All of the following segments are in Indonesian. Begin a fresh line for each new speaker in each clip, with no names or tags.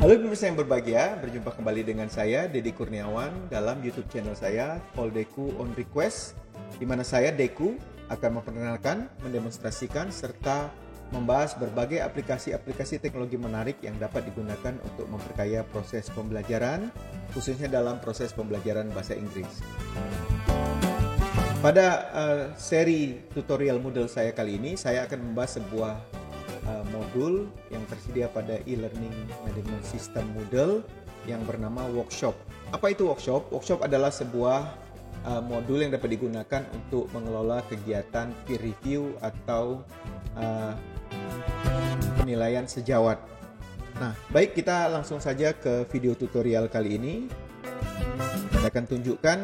Halo pemirsa yang berbahagia, berjumpa kembali dengan saya Deddy Kurniawan dalam YouTube channel saya Poldeku on Request, di mana saya Deku akan memperkenalkan, mendemonstrasikan serta membahas berbagai aplikasi-aplikasi teknologi menarik yang dapat digunakan untuk memperkaya proses pembelajaran, khususnya dalam proses pembelajaran bahasa Inggris. Pada seri tutorial Moodle saya kali ini, saya akan membahas sebuah modul yang tersedia pada e-learning management system Moodle yang bernama Workshop. Apa itu Workshop? Workshop adalah sebuah modul yang dapat digunakan untuk mengelola kegiatan peer review atau penilaian sejawat. Nah, baik, kita langsung saja ke video tutorial kali ini. Saya akan tunjukkan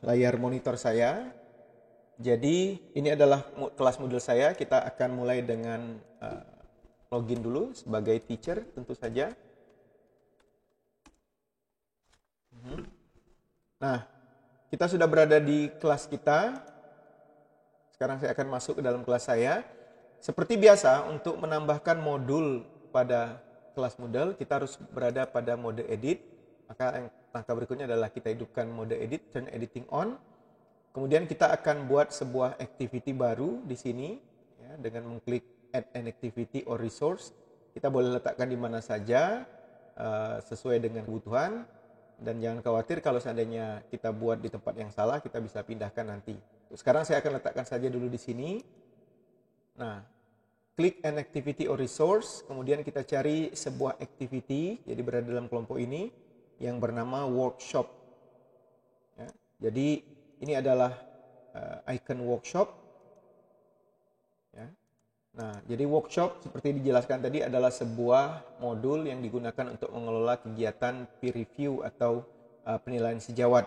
layar monitor saya. Jadi ini adalah kelas Moodle saya. Kita akan mulai dengan login dulu sebagai teacher tentu saja. Nah, kita sudah berada di kelas kita. Sekarang saya akan masuk ke dalam kelas saya. Seperti biasa, untuk menambahkan modul pada kelas Moodle, kita harus berada pada mode edit. Maka langkah berikutnya adalah kita hidupkan mode edit, turn editing on. Kemudian kita akan buat sebuah activity baru di sini ya, dengan mengklik add an activity or resource. Kita boleh letakkan di mana saja sesuai dengan kebutuhan, dan jangan khawatir kalau seandainya kita buat di tempat yang salah, kita bisa pindahkan nanti. Sekarang saya akan letakkan saja dulu di sini. Nah, klik an activity or resource, kemudian kita cari sebuah activity, jadi berada dalam kelompok ini yang bernama workshop. Ya, jadi ini adalah icon workshop. Ya. Nah, jadi workshop seperti dijelaskan tadi adalah sebuah modul yang digunakan untuk mengelola kegiatan peer review atau penilaian sejawat.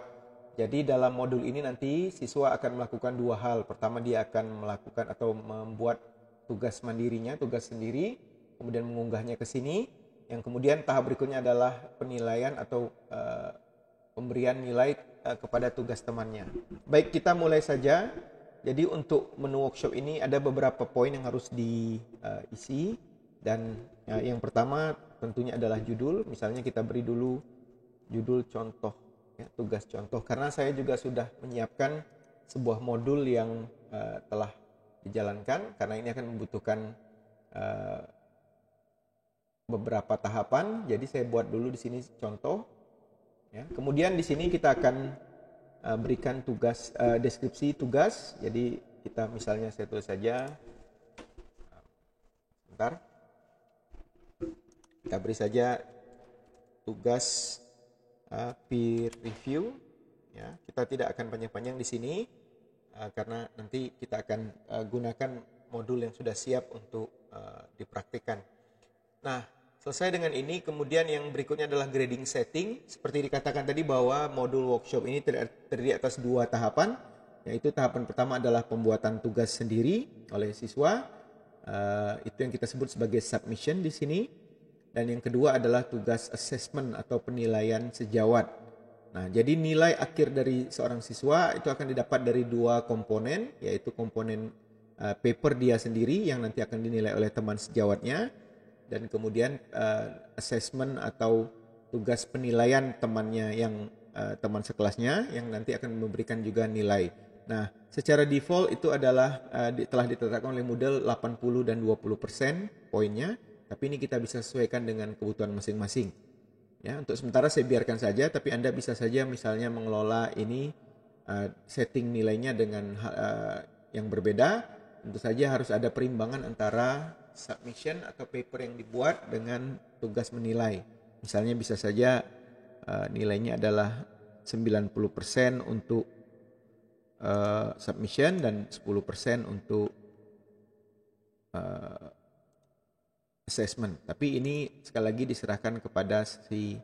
Jadi dalam modul ini nanti siswa akan melakukan dua hal. Pertama, dia akan melakukan atau membuat tugas mandirinya, tugas sendiri, kemudian mengunggahnya ke sini. Yang kemudian tahap berikutnya adalah penilaian atau pemberian nilai kepada tugas temannya. Baik, kita mulai saja. Jadi untuk menu workshop ini ada beberapa poin yang harus diisi, dan yang pertama tentunya adalah judul. Misalnya kita beri dulu judul contoh, ya, tugas contoh, karena saya juga sudah menyiapkan sebuah modul yang telah dijalankan, karena ini akan membutuhkan beberapa tahapan. Jadi saya buat dulu di sini contoh. Ya, kemudian di sini kita akan berikan tugas, deskripsi tugas. Jadi kita misalnya saya tulis saja, sebentar, kita beri saja tugas peer review. Ya, kita tidak akan panjang-panjang di sini karena nanti kita akan gunakan modul yang sudah siap untuk dipraktikkan. Nah, selesai dengan ini, kemudian yang berikutnya adalah grading setting. Seperti dikatakan tadi bahwa modul workshop ini terdiri atas dua tahapan, yaitu tahapan pertama adalah pembuatan tugas sendiri oleh siswa, itu yang kita sebut sebagai submission di sini, dan yang kedua adalah tugas assessment atau penilaian sejawat. Nah, jadi nilai akhir dari seorang siswa itu akan didapat dari dua komponen, yaitu komponen paper dia sendiri yang nanti akan dinilai oleh teman sejawatnya, dan kemudian assessment atau tugas penilaian temannya yang teman sekelasnya yang nanti akan memberikan juga nilai. Nah, secara default itu adalah telah ditetapkan oleh Moodle 80 dan 20% poinnya, tapi ini kita bisa sesuaikan dengan kebutuhan masing-masing. Ya, untuk sementara saya biarkan saja, tapi Anda bisa saja misalnya mengelola ini setting nilainya dengan yang berbeda. Tentu saja harus ada perimbangan antara submission atau paper yang dibuat dengan tugas menilai. Misalnya bisa saja nilainya adalah 90% untuk submission dan 10% untuk assessment. Tapi ini sekali lagi diserahkan kepada si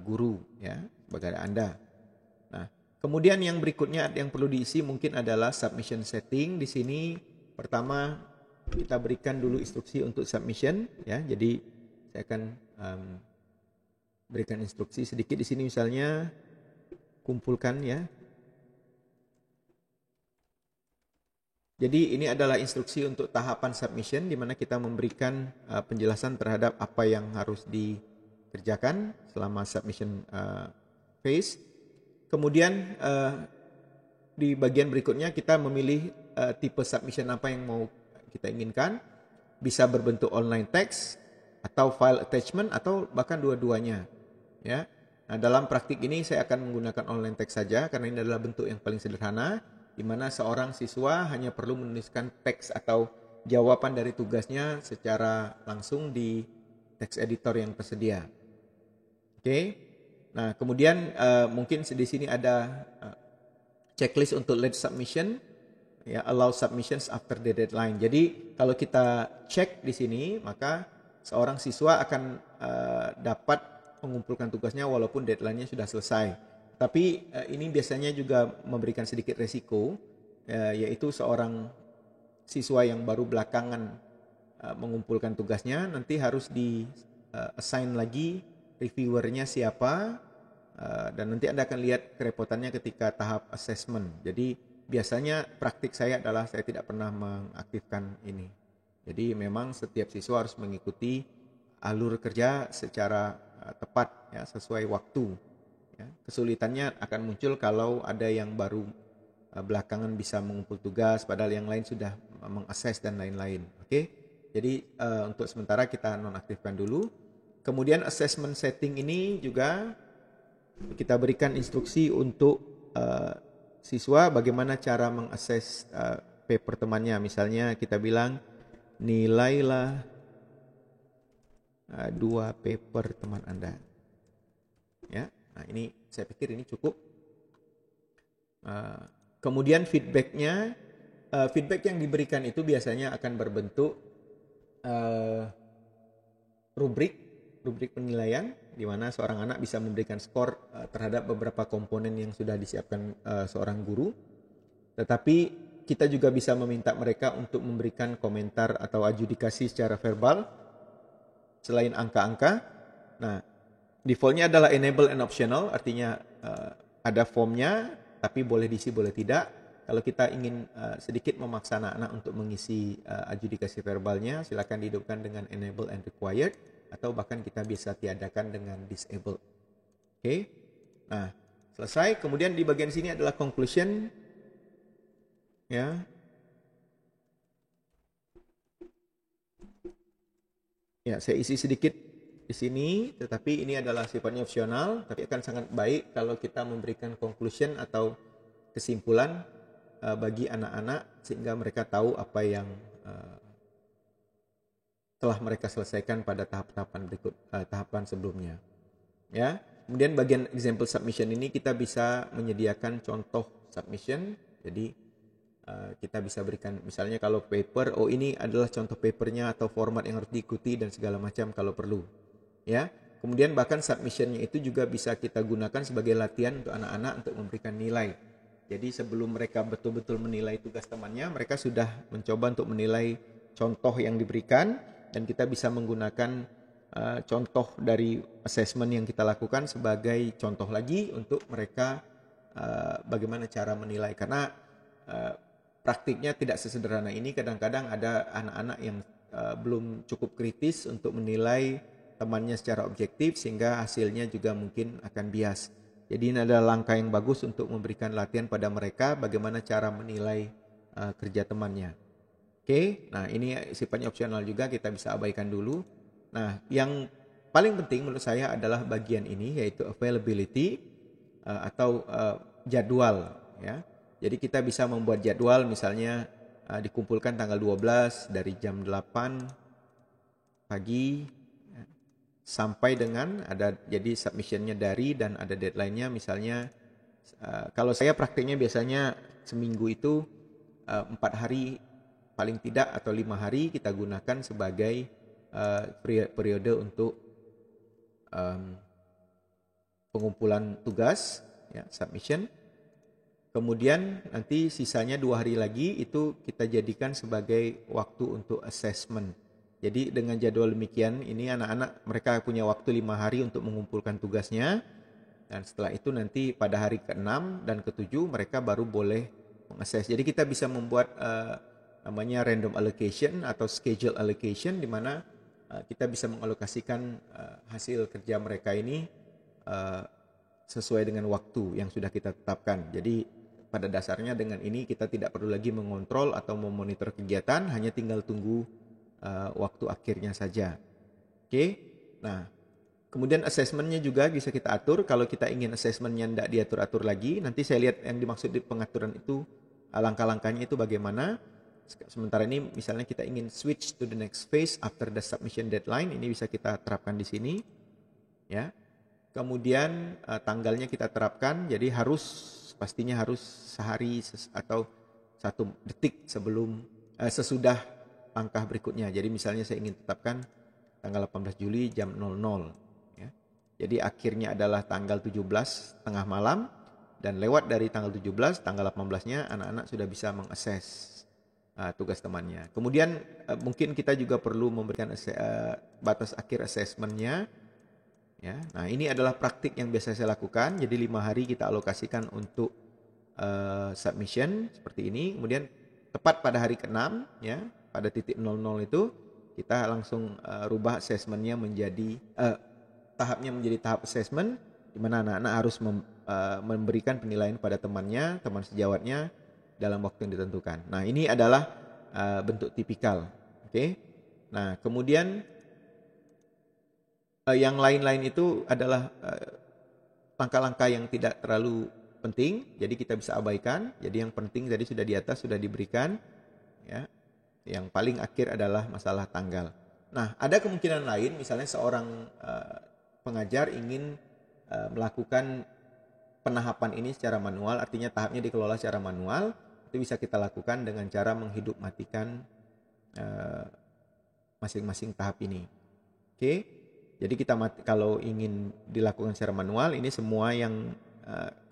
guru, ya, sebagai Anda. Nah, kemudian yang berikutnya yang perlu diisi mungkin adalah submission setting. Di sini pertama kita berikan dulu instruksi untuk submission, ya. Jadi saya akan berikan instruksi sedikit di sini, misalnya kumpulkan, ya. Jadi ini adalah instruksi untuk tahapan submission di mana kita memberikan penjelasan terhadap apa yang harus dikerjakan selama submission phase. Kemudian di bagian berikutnya kita memilih tipe submission apa yang mau kita inginkan. Bisa berbentuk online text atau file attachment atau bahkan dua-duanya. Ya. Nah, dalam praktik ini saya akan menggunakan online text saja karena ini adalah bentuk yang paling sederhana, di mana seorang siswa hanya perlu menuliskan teks atau jawaban dari tugasnya secara langsung di text editor yang tersedia. Oke. Nah, kemudian mungkin di sini ada checklist untuk late submission, ya, allow submissions after the deadline. Jadi kalau kita cek di sini, maka seorang siswa akan dapat mengumpulkan tugasnya walaupun deadline-nya sudah selesai. Tapi ini biasanya juga memberikan sedikit resiko, yaitu seorang siswa yang baru belakangan mengumpulkan tugasnya nanti harus di-assign lagi reviewernya siapa, dan nanti Anda akan lihat kerepotannya ketika tahap assessment. Jadi biasanya praktik saya adalah saya tidak pernah mengaktifkan ini. Jadi memang setiap siswa harus mengikuti alur kerja secara tepat, ya, sesuai waktu. Ya. Kesulitannya akan muncul kalau ada yang baru belakangan bisa mengumpul tugas, padahal yang lain sudah mengakses dan lain-lain. Oke, jadi untuk sementara kita nonaktifkan dulu. Kemudian assessment setting ini juga kita berikan instruksi untuk siswa bagaimana cara mengakses paper temannya. Misalnya kita bilang nilailah 2 paper teman Anda. Ya, nah ini saya pikir ini cukup. Kemudian feedbacknya, feedback yang diberikan itu biasanya akan berbentuk rubrik penilaian, di mana seorang anak bisa memberikan skor terhadap beberapa komponen yang sudah disiapkan seorang guru. Tetapi kita juga bisa meminta mereka untuk memberikan komentar atau adjudikasi secara verbal selain angka-angka. Nah, defaultnya adalah enable and optional, artinya ada formnya, tapi boleh diisi boleh tidak. Kalau kita ingin sedikit memaksa anak-anak untuk mengisi adjudikasi verbalnya, silakan dihidupkan dengan enable and required, atau bahkan kita bisa tiadakan dengan disable. Oke. Nah, selesai. Kemudian di bagian sini adalah conclusion. Ya. Ya, saya isi sedikit di sini, tetapi ini adalah sifatnya opsional, tapi akan sangat baik kalau kita memberikan conclusion atau kesimpulan bagi anak-anak sehingga mereka tahu apa yang telah mereka selesaikan pada tahapan berikut, tahapan sebelumnya. Ya, kemudian bagian example submission ini kita bisa menyediakan contoh submission. Jadi kita bisa berikan misalnya kalau paper, oh ini adalah contoh papernya atau format yang harus diikuti dan segala macam kalau perlu. Ya, kemudian bahkan submissionnya itu juga bisa kita gunakan sebagai latihan untuk anak-anak untuk memberikan nilai. Jadi sebelum mereka betul-betul menilai tugas temannya, mereka sudah mencoba untuk menilai contoh yang diberikan. Dan kita bisa menggunakan contoh dari assessment yang kita lakukan sebagai contoh lagi untuk mereka bagaimana cara menilai. Karena praktiknya tidak sesederhana ini, kadang-kadang ada anak-anak yang belum cukup kritis untuk menilai temannya secara objektif sehingga hasilnya juga mungkin akan bias. Jadi ini adalah langkah yang bagus untuk memberikan latihan pada mereka bagaimana cara menilai kerja temannya. Oke, nah ini sifatnya opsional juga, kita bisa abaikan dulu. Nah, yang paling penting menurut saya adalah bagian ini, yaitu availability atau jadwal. Ya. Jadi kita bisa membuat jadwal, misalnya dikumpulkan tanggal 12 dari jam 8 pagi sampai dengan ada, jadi submissionnya dari dan ada deadline-nya. Misalnya kalau saya praktiknya biasanya seminggu itu 4 hari paling tidak atau 5 hari kita gunakan sebagai periode untuk pengumpulan tugas, ya, submission. Kemudian nanti sisanya 2 hari lagi itu kita jadikan sebagai waktu untuk assessment. Jadi dengan jadwal demikian ini anak-anak mereka punya waktu 5 hari untuk mengumpulkan tugasnya. Dan setelah itu nanti pada hari ke-6 dan ke-7 mereka baru boleh mengakses. Jadi kita bisa membuat namanya random allocation atau schedule allocation, di mana kita bisa mengalokasikan hasil kerja mereka ini sesuai dengan waktu yang sudah kita tetapkan. Jadi pada dasarnya dengan ini kita tidak perlu lagi mengontrol atau memonitor kegiatan, hanya tinggal tunggu waktu akhirnya saja. Oke. Nah, kemudian assessment-nya juga bisa kita atur. Kalau kita ingin assessment-nya tidak diatur-atur lagi, nanti saya lihat yang dimaksud di pengaturan itu, langkah-langkahnya itu bagaimana. Sementara ini misalnya kita ingin switch to the next phase after the submission deadline, ini bisa kita terapkan di sini. Ya. Kemudian tanggalnya kita terapkan, jadi pastinya harus sehari atau 1 detik sebelum sesudah langkah berikutnya. Jadi misalnya saya ingin tetapkan tanggal 18 Juli jam 00. Ya. Jadi akhirnya adalah tanggal 17 tengah malam, dan lewat dari tanggal 17, tanggal 18-nya anak-anak sudah bisa mengakses tugas temannya. Kemudian mungkin kita juga perlu memberikan batas akhir assessment-nya. Ya. Nah, ini adalah praktik yang biasa saya lakukan. Jadi 5 hari kita alokasikan untuk submission seperti ini. Kemudian tepat pada hari ke-6, ya, pada titik 00 itu kita langsung rubah assessment-nya menjadi tahapnya menjadi tahap assessment, di mana anak-anak harus memberikan penilaian pada temannya, teman sejawatnya dalam waktu yang ditentukan. Nah, ini adalah bentuk tipikal. Oke. Nah, kemudian yang lain-lain itu adalah langkah-langkah yang tidak terlalu penting, jadi kita bisa abaikan. Jadi yang penting tadi sudah di atas, sudah diberikan. Ya. Yang paling akhir adalah masalah tanggal. Nah, ada kemungkinan lain, misalnya seorang pengajar ingin melakukan penahapan ini secara manual, artinya tahapnya dikelola secara manual. Itu bisa kita lakukan dengan cara menghidup matikan masing-masing tahap ini. Oke. Jadi kalau ingin dilakukan secara manual, ini semua yang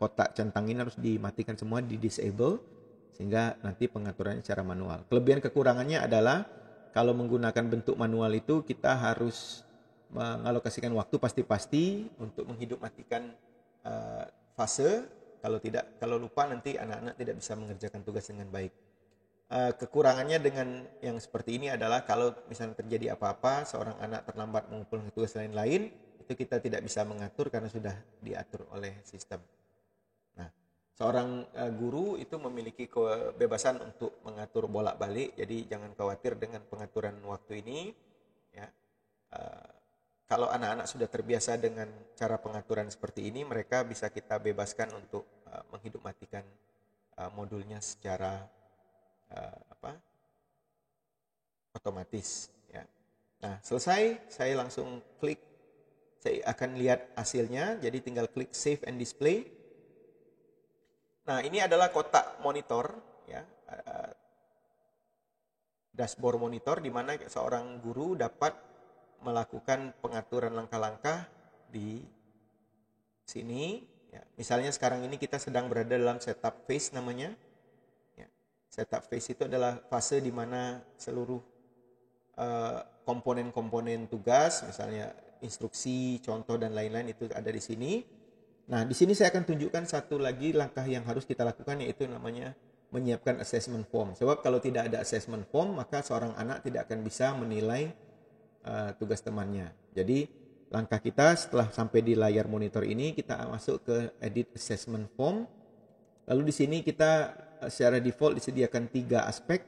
kotak centang ini harus dimatikan semua, di disable, sehingga nanti pengaturannya secara manual. Kelebihan kekurangannya adalah kalau menggunakan bentuk manual itu kita harus mengalokasikan waktu pasti untuk menghidup matikan fase. Kalau lupa nanti anak-anak tidak bisa mengerjakan tugas dengan baik. Kekurangannya dengan yang seperti ini adalah kalau misalnya terjadi apa-apa, seorang anak terlambat mengumpulkan tugas lain-lain, itu kita tidak bisa mengatur karena sudah diatur oleh sistem. Nah, seorang guru itu memiliki kebebasan untuk mengatur bolak-balik, jadi jangan khawatir dengan pengaturan waktu ini. Ya. Kalau anak-anak sudah terbiasa dengan cara pengaturan seperti ini, mereka bisa kita bebaskan untuk menghidup matikan modulnya secara otomatis. Ya. Nah, selesai, saya langsung klik. Saya akan lihat hasilnya, jadi tinggal klik Save and Display. Nah, ini adalah kotak monitor, ya, dashboard monitor, di mana seorang guru dapat melakukan pengaturan langkah-langkah di sini. Ya. Misalnya sekarang ini kita sedang berada dalam setup phase namanya. Ya. Setup phase itu adalah fase di mana seluruh komponen-komponen tugas, misalnya instruksi, contoh dan lain-lain itu ada di sini. Nah, di sini saya akan tunjukkan satu lagi langkah yang harus kita lakukan, yaitu namanya menyiapkan assessment form. Sebab kalau tidak ada assessment form, maka seorang anak tidak akan bisa menilai tugas temannya. Jadi langkah kita setelah sampai di layar monitor ini, kita masuk ke edit assessment form. Lalu di sini kita secara default disediakan 3 aspek.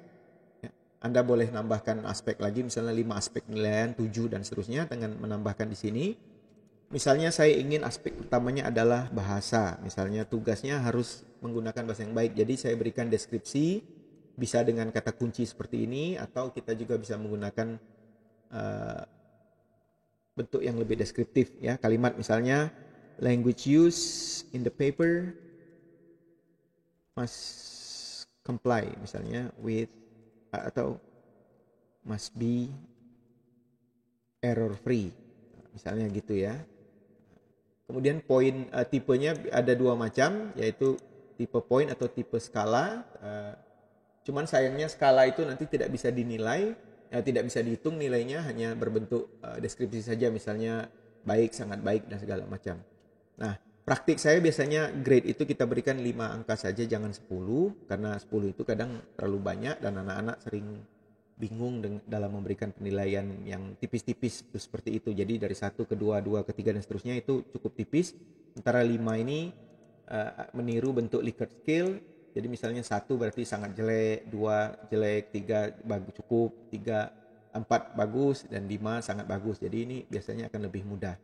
Anda boleh nambahkan aspek lagi, misalnya 5 aspek penilaian, 7 dan seterusnya dengan menambahkan di sini. Misalnya saya ingin aspek pertamanya adalah bahasa. Misalnya tugasnya harus menggunakan bahasa yang baik. Jadi saya berikan deskripsi, bisa dengan kata kunci seperti ini, atau kita juga bisa menggunakan bentuk yang lebih deskriptif, ya. Kalimat misalnya language used in the paper must comply, misalnya with, atau must be error free, misalnya gitu, ya. Kemudian poin tipenya ada 2 macam, yaitu tipe poin atau tipe skala. Cuman sayangnya skala itu nanti tidak bisa dinilai, tidak bisa dihitung nilainya, hanya berbentuk deskripsi saja, misalnya baik, sangat baik dan segala macam. Nah, praktik saya biasanya grade itu kita berikan 5 angka saja, jangan 10, karena 10 itu kadang terlalu banyak dan anak-anak sering bingung dalam memberikan penilaian yang tipis-tipis seperti itu. Jadi dari 1 ke 2, 2 ke 3 dan seterusnya itu cukup tipis. Sementara 5 ini meniru bentuk Likert scale. Jadi misalnya 1 berarti sangat jelek, 2 jelek, 3 bagus cukup, 4 bagus, dan 5 sangat bagus. Jadi ini biasanya akan lebih mudah.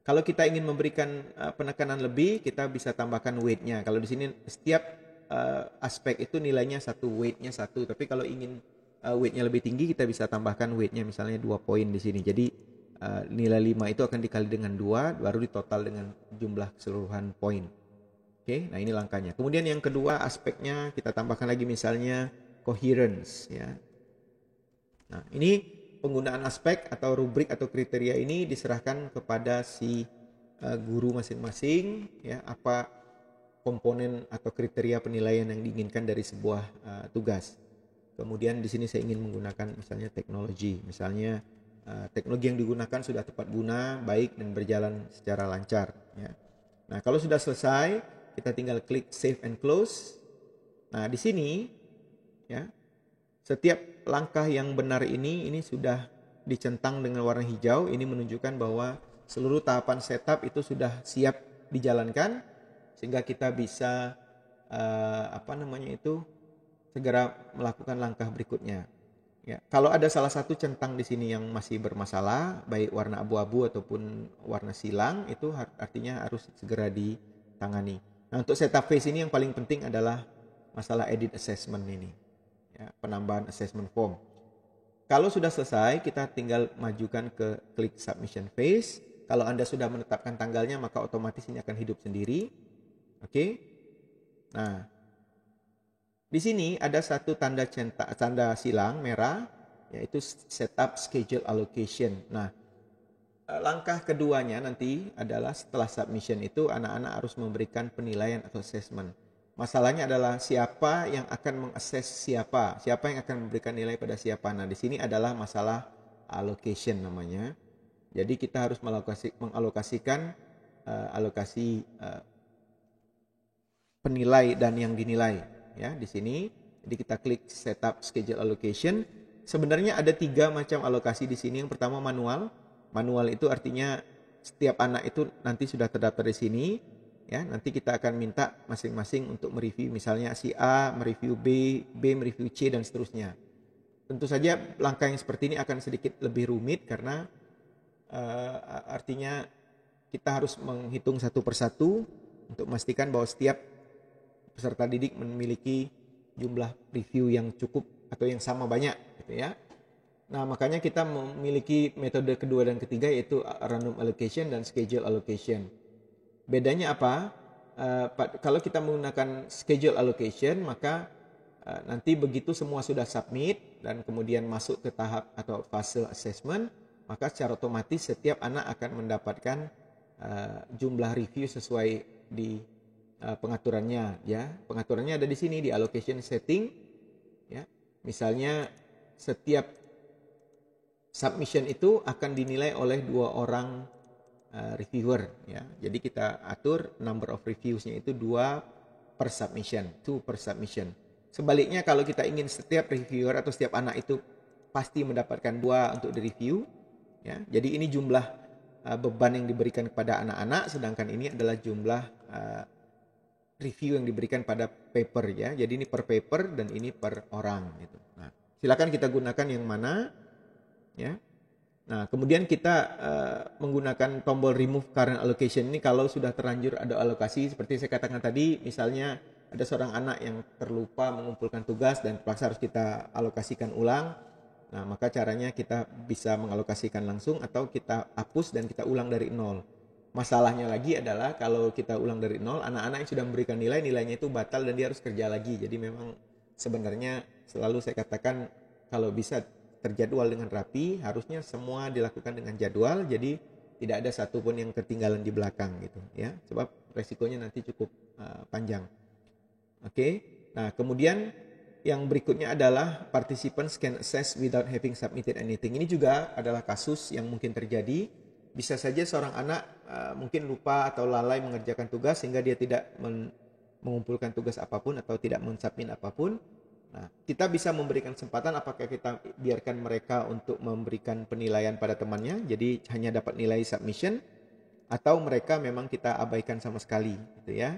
Kalau kita ingin memberikan penekanan lebih, kita bisa tambahkan weight-nya. Kalau di sini setiap aspek itu nilainya 1, weight-nya 1. Tapi kalau ingin weight-nya lebih tinggi, kita bisa tambahkan weight-nya misalnya 2 poin di sini. Jadi nilai 5 itu akan dikali dengan 2, baru ditotal dengan jumlah keseluruhan poin. Oke, nah ini langkahnya. Kemudian yang kedua aspeknya kita tambahkan lagi misalnya coherence, ya. Nah, ini penggunaan aspek atau rubrik atau kriteria ini diserahkan kepada si guru masing-masing, ya, apa komponen atau kriteria penilaian yang diinginkan dari sebuah tugas. Kemudian di sini saya ingin menggunakan misalnya teknologi, misalnya teknologi yang digunakan sudah tepat guna, baik dan berjalan secara lancar, ya. Nah, kalau sudah selesai, kita tinggal klik save and close. Nah, di sini, ya, setiap langkah yang benar ini sudah dicentang dengan warna hijau. Ini menunjukkan bahwa seluruh tahapan setup itu sudah siap dijalankan, sehingga kita bisa segera melakukan langkah berikutnya. Ya, kalau ada salah satu centang di sini yang masih bermasalah, baik warna abu-abu ataupun warna silang, itu artinya harus segera ditangani. Nah, untuk setup phase ini yang paling penting adalah masalah edit assessment ini, ya, penambahan assessment form. Kalau sudah selesai, kita tinggal majukan ke klik submission phase. Kalau Anda sudah menetapkan tanggalnya, maka otomatis ini akan hidup sendiri. Oke. Nah, di sini ada satu tanda silang merah, yaitu setup schedule allocation. Nah, langkah keduanya nanti adalah setelah submission itu anak-anak harus memberikan penilaian atau assessment. Masalahnya adalah siapa yang akan mengakses siapa yang akan memberikan nilai pada siapa. Nah, di sini adalah masalah allocation namanya. Jadi kita harus mengalokasikan alokasi penilai dan yang dinilai, ya, di sini. Jadi kita klik setup schedule allocation. Sebenarnya ada 3 macam alokasi di sini. Yang pertama manual. Manual itu artinya setiap anak itu nanti sudah terdaftar di sini, ya. Nanti kita akan minta masing-masing untuk mereview, misalnya si A mereview B, B mereview C, dan seterusnya. Tentu saja langkah yang seperti ini akan sedikit lebih rumit karena artinya kita harus menghitung satu persatu untuk memastikan bahwa setiap peserta didik memiliki jumlah review yang cukup atau yang sama banyak, gitu ya. Nah, makanya kita memiliki metode kedua dan ketiga, yaitu random allocation dan schedule allocation. Bedanya apa? Kalau kita menggunakan schedule allocation, maka nanti begitu semua sudah submit dan kemudian masuk ke tahap atau fase assessment, maka secara otomatis setiap anak akan mendapatkan jumlah review sesuai di pengaturannya, ya. Pengaturannya ada di sini di allocation setting, ya. Misalnya setiap submission itu akan dinilai oleh 2 orang reviewer, ya. Jadi kita atur number of reviews-nya itu 2 per submission, 2 per submission. Sebaliknya kalau kita ingin setiap reviewer atau setiap anak itu pasti mendapatkan 2 untuk di-review, ya. Jadi ini jumlah beban yang diberikan kepada anak-anak, sedangkan ini adalah jumlah review yang diberikan pada paper, ya. Jadi ini per paper dan ini per orang, gitu. Nah, silakan kita gunakan yang mana, ya. Nah, kemudian kita menggunakan tombol remove current allocation ini kalau sudah terlanjur ada alokasi. Seperti saya katakan tadi, misalnya ada seorang anak yang terlupa mengumpulkan tugas dan terpaksa harus kita alokasikan ulang. Nah, maka caranya kita bisa mengalokasikan langsung atau kita hapus dan kita ulang dari nol. Masalahnya lagi adalah kalau kita ulang dari nol, anak-anak yang sudah memberikan nilainya itu batal dan dia harus kerja lagi. Jadi memang sebenarnya selalu saya katakan kalau bisa terjadwal dengan rapi, harusnya semua dilakukan dengan jadwal, jadi tidak ada satupun yang ketinggalan di belakang, gitu, ya, sebab resikonya nanti cukup panjang. Oke. Nah, kemudian yang berikutnya adalah participants can assess without having submitted anything. Ini juga adalah kasus yang mungkin terjadi bisa saja seorang anak mungkin lupa atau lalai mengerjakan tugas sehingga dia tidak mengumpulkan tugas apapun atau tidak mensubmit apapun. Nah, kita bisa memberikan kesempatan apakah kita biarkan mereka untuk memberikan penilaian pada temannya, jadi hanya dapat nilai submission, atau mereka memang kita abaikan sama sekali, gitu ya.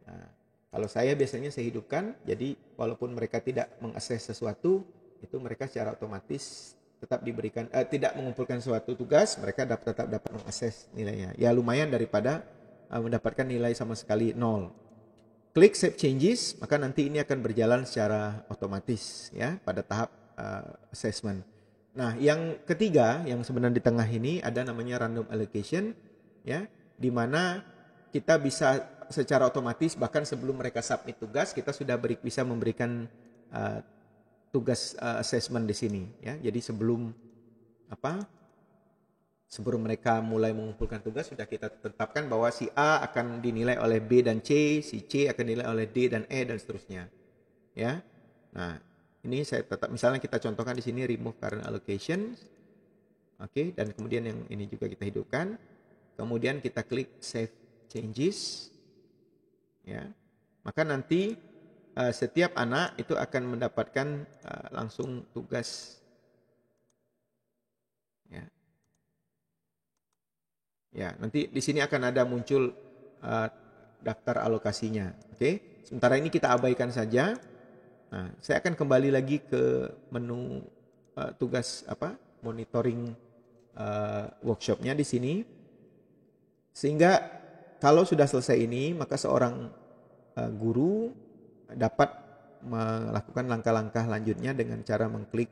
Nah, kalau saya biasanya saya hidupkan, jadi walaupun mereka tidak mengakses sesuatu, itu mereka secara otomatis tetap diberikan, tidak mengumpulkan suatu tugas, mereka tetap dapat mengakses nilainya. Ya lumayan daripada mendapatkan nilai sama sekali 0. Klik Save Changes, maka nanti ini akan berjalan secara otomatis ya pada tahap assessment. Nah, yang ketiga yang sebenarnya di tengah ini ada namanya random allocation ya, di mana kita bisa secara otomatis bahkan sebelum mereka submit tugas kita sudah bisa memberikan tugas assessment di sini ya. Jadi sebelum mereka mulai mengumpulkan tugas sudah kita tetapkan bahwa si A akan dinilai oleh B dan C, si C akan dinilai oleh D dan E dan seterusnya. Ya. Nah, ini saya tetap misalnya kita contohkan di sini remove current allocation. Oke, dan kemudian yang ini juga kita hidupkan. Kemudian kita klik save changes. Ya. Maka nanti setiap anak itu akan mendapatkan langsung tugas. Ya. Ya, nanti di sini akan ada muncul daftar alokasinya. Oke. Sementara ini kita abaikan saja. Nah, saya akan kembali lagi ke menu tugas monitoring workshopnya di sini. Sehingga kalau sudah selesai ini, maka seorang guru dapat melakukan langkah-langkah lanjutnya dengan cara mengklik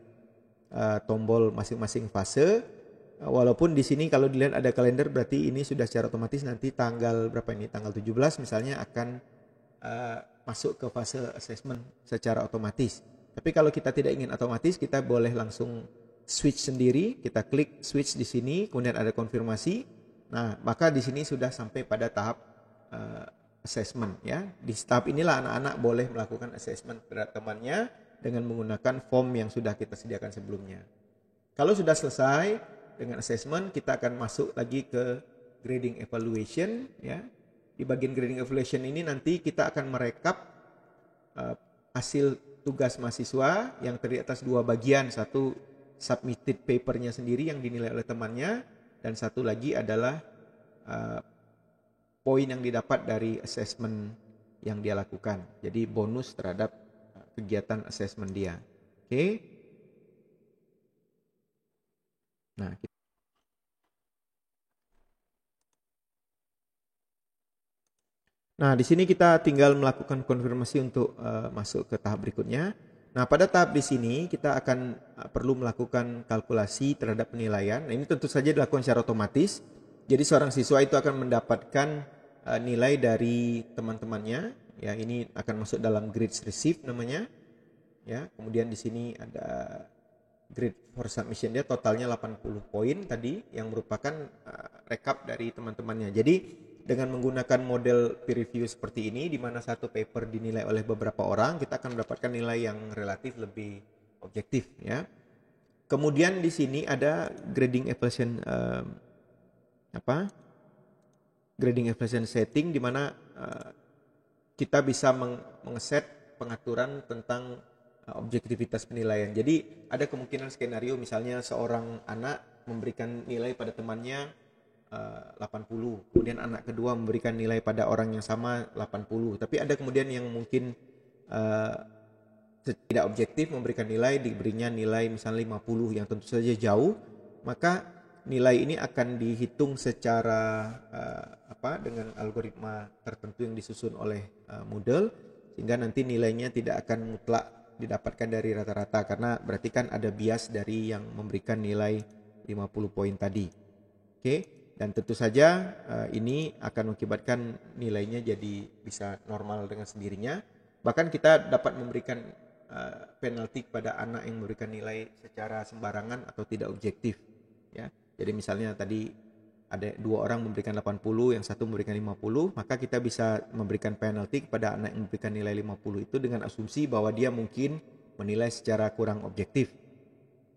tombol masing-masing fase. Walaupun di sini kalau dilihat ada kalender berarti ini sudah secara otomatis nanti tanggal berapa ini? Tanggal 17 misalnya akan masuk ke fase assessment secara otomatis. Tapi kalau kita tidak ingin otomatis, kita boleh langsung switch sendiri. Kita klik switch di sini, kemudian ada konfirmasi. Nah, maka di sini sudah sampai pada tahap assessment ya. Di tahap inilah anak-anak boleh melakukan assessment terhadap temannya dengan menggunakan form yang sudah kita sediakan sebelumnya. Kalau sudah selesai dengan assessment, kita akan masuk lagi ke grading evaluation ya. Di bagian grading evaluation ini nanti kita akan merekap hasil tugas mahasiswa yang terdiri atas dua bagian, satu submitted papernya sendiri yang dinilai oleh temannya, dan satu lagi adalah poin yang didapat dari assessment yang dia lakukan. Jadi bonus terhadap kegiatan assessment dia. Oke. Nah, di sini kita tinggal melakukan konfirmasi untuk masuk ke tahap berikutnya. Nah, pada tahap di sini kita akan perlu melakukan kalkulasi terhadap penilaian. Nah, ini tentu saja dilakukan secara otomatis. Jadi seorang siswa itu akan mendapatkan nilai dari teman-temannya. Ya, ini akan masuk dalam grades received namanya. Ya, kemudian di sini ada grade for submission dia totalnya 80 poin tadi yang merupakan rekap dari teman-temannya. Jadi dengan menggunakan model peer review seperti ini, di mana satu paper dinilai oleh beberapa orang, kita akan mendapatkan nilai yang relatif lebih objektif, ya. Kemudian di sini ada grading evaluation grading evaluation setting, di mana kita bisa mengeset pengaturan tentang objektivitas penilaian. Jadi ada kemungkinan skenario misalnya seorang anak memberikan nilai pada temannya 80, kemudian anak kedua memberikan nilai pada orang yang sama 80, tapi ada kemudian yang mungkin tidak objektif memberikan nilai, diberinya nilai misalnya 50 yang tentu saja jauh, maka nilai ini akan dihitung secara dengan algoritma tertentu yang disusun oleh Moodle, sehingga nanti nilainya tidak akan mutlak didapatkan dari rata-rata, karena berarti kan ada bias dari yang memberikan nilai 50 poin tadi. Oke. Dan tentu saja ini akan mengakibatkan nilainya jadi bisa normal dengan sendirinya. Bahkan kita dapat memberikan penalti kepada anak yang memberikan nilai secara sembarangan atau tidak objektif. Ya. Jadi misalnya tadi ada dua orang memberikan 80, yang satu memberikan 50, maka kita bisa memberikan penalti kepada anak yang memberikan nilai 50 itu dengan asumsi bahwa dia mungkin menilai secara kurang objektif.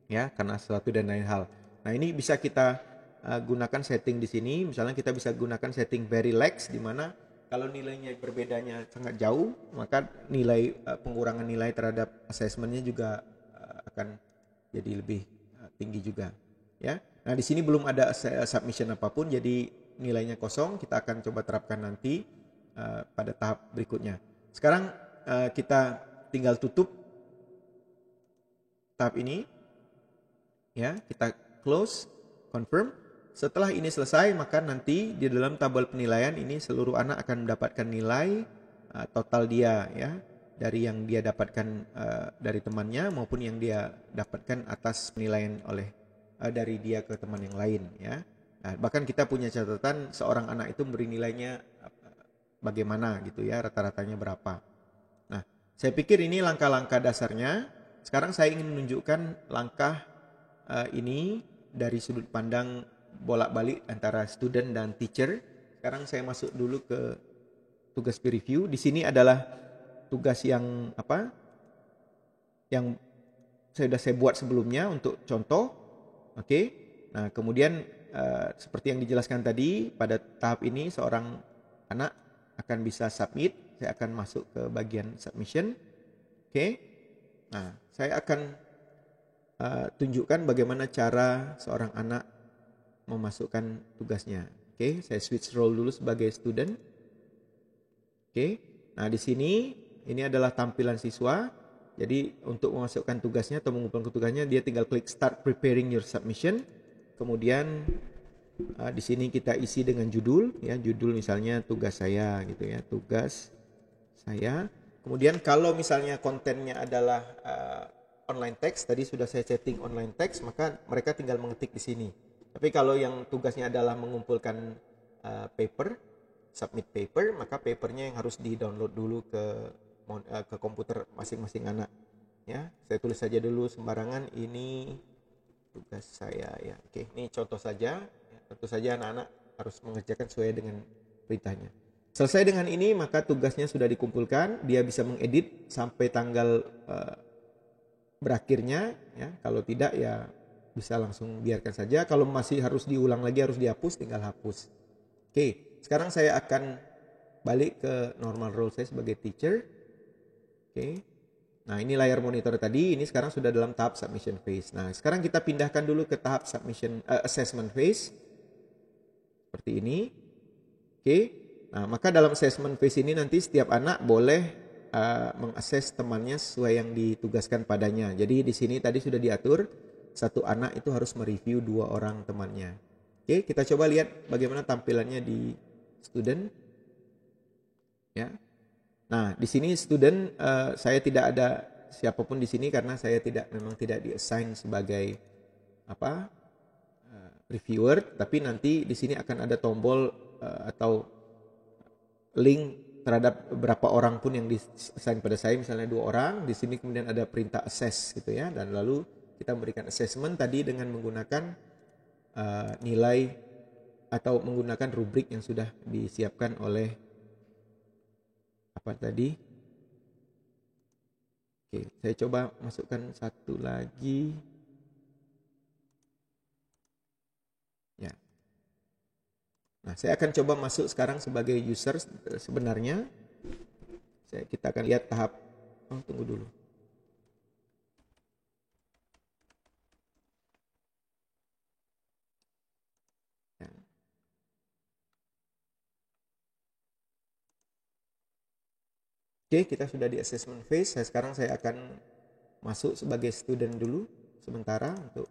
Ya, karena sesuatu dan lain hal. Nah, ini bisa kita gunakan setting di sini. Misalnya kita bisa gunakan setting very lax, di mana kalau nilainya berbedanya sangat jauh, maka nilai pengurangan nilai terhadap assessmentnya juga akan jadi lebih tinggi juga. Ya, nah di sini belum ada submission apapun, jadi nilainya kosong. Kita akan coba terapkan nanti pada tahap berikutnya. Sekarang kita tinggal tutup tahap ini, ya, kita close, confirm. Setelah ini selesai, maka nanti di dalam tabel penilaian ini seluruh anak akan mendapatkan nilai total dia, ya, dari yang dia dapatkan dari temannya maupun yang dia dapatkan atas penilaian oleh dari dia ke teman yang lain, ya. Nah, bahkan kita punya catatan seorang anak itu memberi nilainya bagaimana gitu, ya, rata-ratanya berapa. Nah, saya pikir ini langkah-langkah dasarnya. Sekarang saya ingin menunjukkan langkah ini dari sudut pandang bolak-balik antara student dan teacher. Sekarang saya masuk dulu ke tugas peer review. Di sini adalah tugas yang yang saya buat sebelumnya untuk contoh. Oke. Nah, kemudian seperti yang dijelaskan tadi, pada tahap ini seorang anak akan bisa submit. Saya akan masuk ke bagian submission. Oke. Nah, saya akan tunjukkan bagaimana cara seorang anak memasukkan tugasnya. Oke, saya switch role dulu sebagai student. Oke, nah di sini ini adalah tampilan siswa. Jadi untuk memasukkan tugasnya atau mengumpulkan tugasnya, dia tinggal klik start preparing your submission. Kemudian di sini kita isi dengan judul, ya, judul misalnya tugas saya gitu, ya, tugas saya. Kemudian kalau misalnya kontennya adalah online text, tadi sudah saya setting online text, maka mereka tinggal mengetik di sini. Tapi kalau yang tugasnya adalah mengumpulkan paper, submit paper, maka papernya yang harus di-download dulu ke komputer masing-masing anak. Ya, saya tulis saja dulu sembarangan, ini tugas saya, ya. Oke, ini contoh saja. Ya, tentu saja anak-anak harus mengerjakan sesuai dengan perintahnya. Selesai dengan ini, maka tugasnya sudah dikumpulkan. Dia bisa mengedit sampai tanggal berakhirnya, ya. Kalau tidak, ya bisa langsung biarkan saja. Kalau masih harus diulang lagi, harus dihapus, tinggal hapus. Oke, sekarang saya akan balik ke normal role saya sebagai teacher. Oke. Nah, ini layar monitor tadi, ini sekarang sudah dalam tahap submission phase. Nah, sekarang kita pindahkan dulu ke tahap assessment phase. Seperti ini. Oke. Nah, maka dalam assessment phase ini nanti setiap anak boleh mengakses temannya sesuai yang ditugaskan padanya. Jadi di sini tadi sudah diatur, satu anak itu harus mereview 2 orang temannya. Oke, kita coba lihat bagaimana tampilannya di student. Ya. Nah, di sini student saya tidak ada siapapun di sini karena saya memang tidak di-assign sebagai reviewer, tapi nanti di sini akan ada tombol atau link terhadap berapa orang pun yang di-assign pada saya, misalnya 2 orang. Di sini kemudian ada perintah assess gitu, ya, dan lalu kita memberikan assessment tadi dengan menggunakan nilai atau menggunakan rubrik yang sudah disiapkan oleh apa tadi. Oke, saya coba masukkan satu lagi. Ya. Nah, saya akan coba masuk sekarang sebagai user sebenarnya. Kita akan lihat tahap. Tunggu dulu. Oke, kita sudah di assessment phase. Sekarang saya akan masuk sebagai student dulu sementara untuk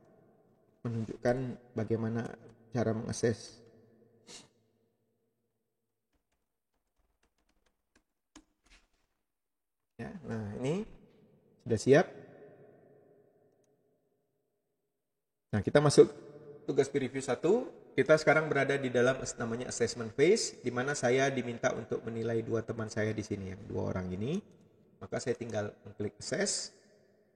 menunjukkan bagaimana cara mengakses. Ya, nah ini sudah siap. Nah, kita masuk tugas peer review 1. Kita sekarang berada di dalam namanya assessment phase, di mana saya diminta untuk menilai 2 teman saya di sini, yang 2 orang ini. Maka saya tinggal mengklik assess.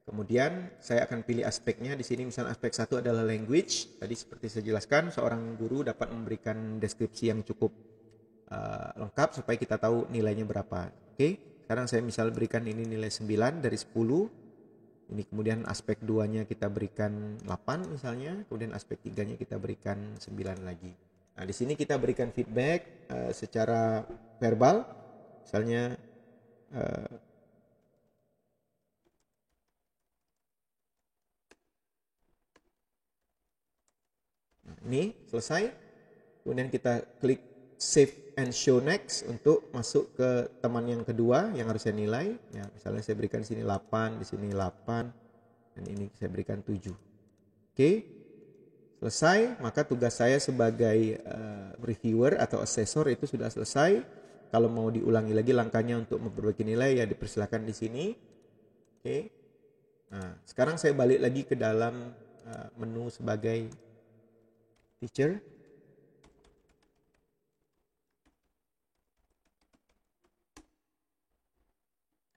Kemudian saya akan pilih aspeknya. Di sini misalnya aspek 1 adalah language. Tadi seperti saya jelaskan, seorang guru dapat memberikan deskripsi yang cukup lengkap supaya kita tahu nilainya berapa. Oke, sekarang saya misal berikan ini nilai 9 dari 10. Ini kemudian aspek 2-nya kita berikan 8 misalnya, kemudian aspek 3-nya kita berikan 9 lagi. Nah, di sini kita berikan feedback secara verbal, misalnya nah, ini selesai. Kemudian kita klik Save and Show Next untuk masuk ke teman yang kedua yang harus saya nilai. Ya, misalnya saya berikan di sini 8, di sini 8, dan ini saya berikan 7. Oke, selesai. Maka tugas saya sebagai reviewer atau assessor itu sudah selesai. Kalau mau diulangi lagi langkahnya untuk memperbaiki nilai, ya dipersilakan di sini. Oke. Nah, sekarang saya balik lagi ke dalam menu sebagai teacher.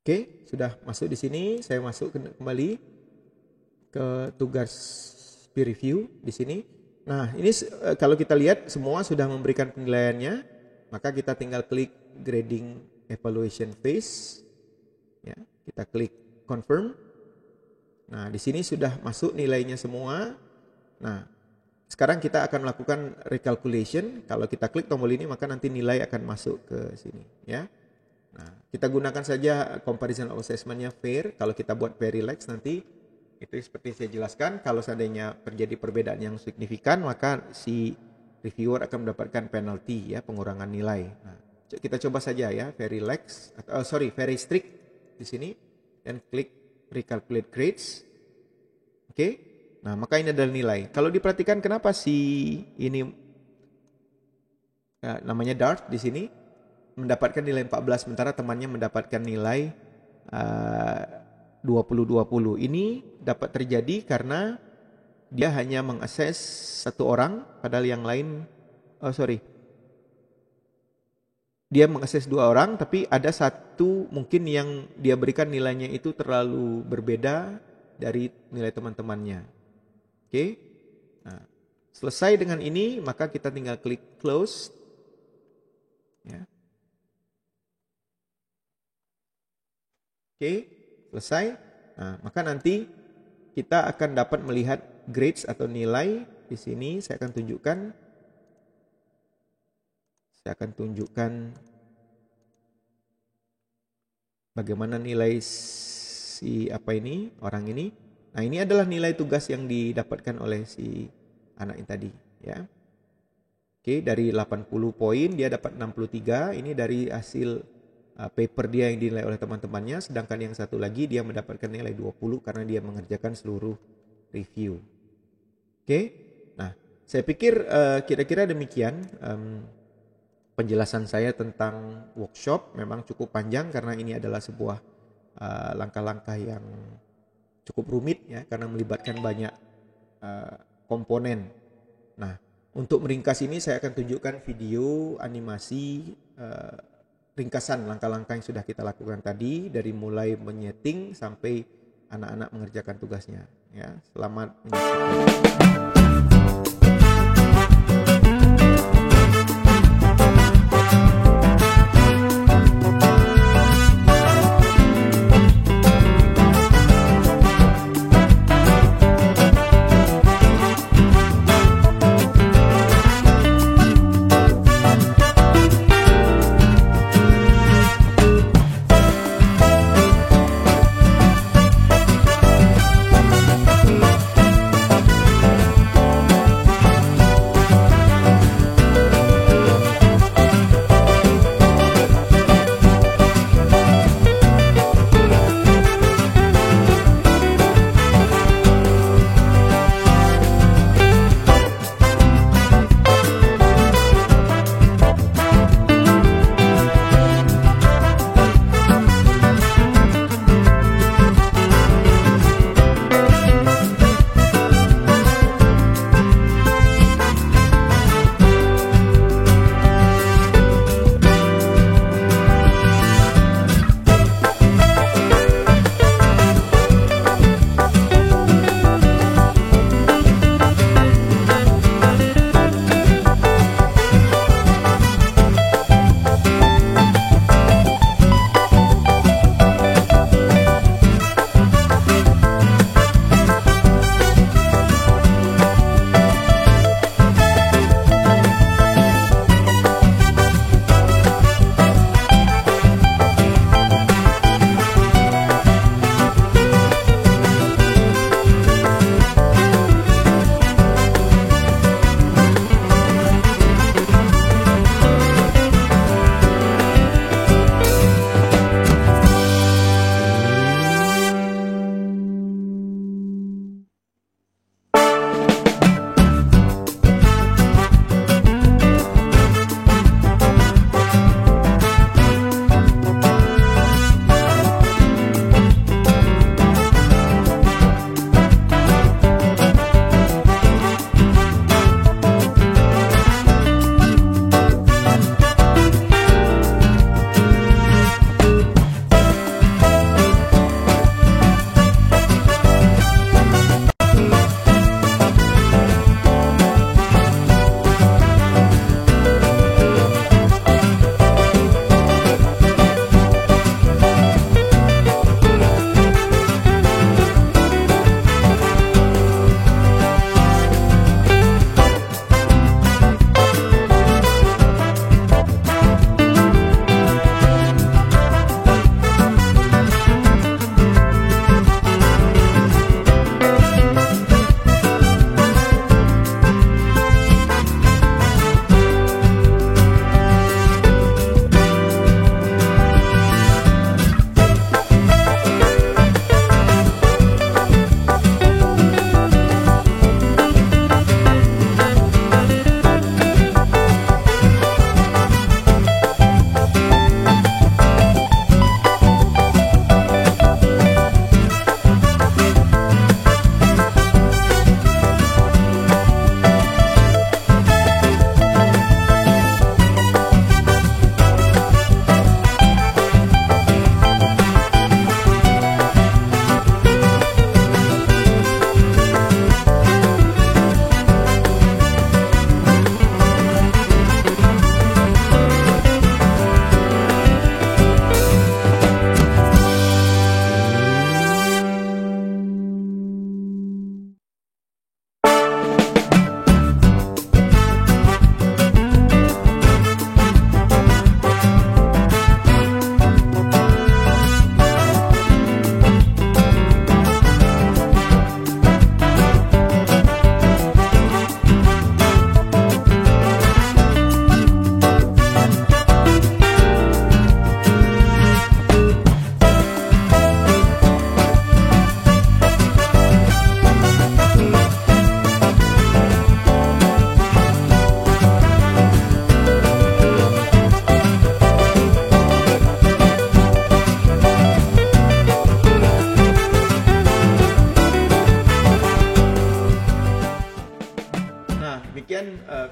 Oke, sudah masuk di sini. Saya masuk kembali ke tugas peer review di sini. Nah, ini kalau kita lihat semua sudah memberikan penilaiannya, maka kita tinggal klik grading evaluation phase. Ya, kita klik confirm. Nah, di sini sudah masuk nilainya semua. Nah, sekarang kita akan melakukan recalculation. Kalau kita klik tombol ini, maka nanti nilai akan masuk ke sini, ya. Nah, kita gunakan saja comparison of assessment-nya fair. Kalau kita buat very lax nanti, itu seperti saya jelaskan, kalau seandainya terjadi perbedaan yang signifikan, maka si reviewer akan mendapatkan penalty, ya, pengurangan nilai. Nah, kita coba saja ya, very lax, very strict di sini, dan klik recalculate grades. Oke. Nah, maka ini adalah nilai. Kalau diperhatikan kenapa si ini namanya Dart di sini mendapatkan nilai 14 sementara temannya mendapatkan nilai 20-20. Ini dapat terjadi karena dia hanya mengakses satu orang, padahal yang lain dia mengakses 2 orang, tapi ada satu mungkin yang dia berikan nilainya itu terlalu berbeda dari nilai teman-temannya. Oke. Nah, selesai dengan ini, maka kita tinggal klik close. Ya. Oke, selesai. Nah, maka nanti kita akan dapat melihat grades atau nilai di sini. Saya akan tunjukkan bagaimana nilai si orang ini. Nah, ini adalah nilai tugas yang didapatkan oleh si anak ini tadi, ya. Oke, dari 80 poin dia dapat 63. Ini dari hasil paper dia yang dinilai oleh teman-temannya, sedangkan yang satu lagi dia mendapatkan nilai 20 karena dia mengerjakan seluruh review. Oke. Nah, saya pikir kira-kira demikian penjelasan saya tentang workshop. Memang cukup panjang karena ini adalah sebuah langkah-langkah yang cukup rumit, ya, karena melibatkan banyak komponen. Nah, untuk meringkas ini saya akan tunjukkan video animasi ringkasan langkah-langkah yang sudah kita lakukan tadi, dari mulai menyeting sampai anak-anak mengerjakan tugasnya, ya. Selamat menyaksikan.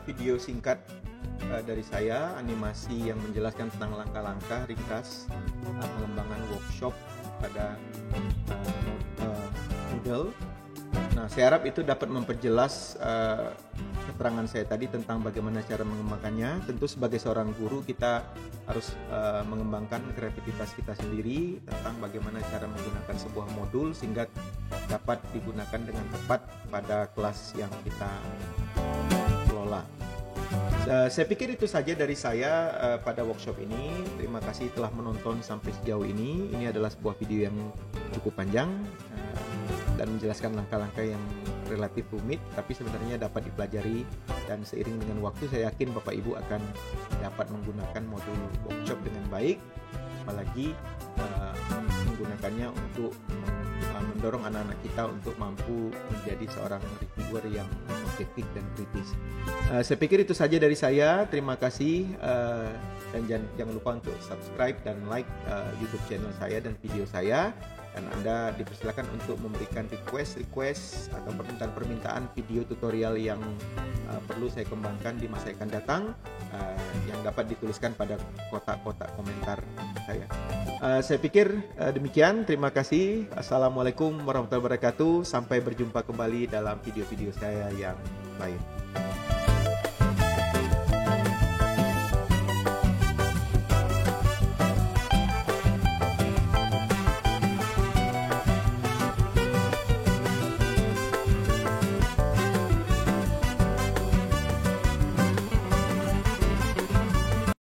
video singkat dari saya, animasi yang menjelaskan tentang langkah-langkah ringkas pengembangan workshop pada Moodle. Nah, saya harap itu dapat memperjelas keterangan saya tadi tentang bagaimana cara mengembangkannya. Tentu sebagai seorang guru kita harus mengembangkan kreativitas kita sendiri tentang bagaimana cara menggunakan sebuah modul sehingga dapat digunakan dengan tepat pada kelas yang kita kelola. Saya pikir itu saja dari saya pada workshop ini. Terima kasih telah menonton sampai sejauh ini. Ini adalah sebuah video yang cukup panjang dan menjelaskan langkah-langkah yang relatif rumit, tapi sebenarnya dapat dipelajari, dan seiring dengan waktu saya yakin Bapak Ibu akan dapat menggunakan modul workshop dengan baik, apalagi menggunakannya untuk mendorong anak-anak kita untuk mampu menjadi seorang reviewer yang objektif dan kritis. Saya pikir itu saja dari saya. Terima kasih, dan jangan lupa untuk subscribe dan like YouTube channel saya dan video saya. Dan Anda dipersilakan untuk memberikan request atau permintaan video tutorial yang perlu saya kembangkan di masa yang akan datang, yang dapat dituliskan pada kotak-kotak komentar saya. Saya pikir demikian. Terima kasih. Assalamualaikum warahmatullahi wabarakatuh. Sampai berjumpa kembali dalam video-video saya yang lain.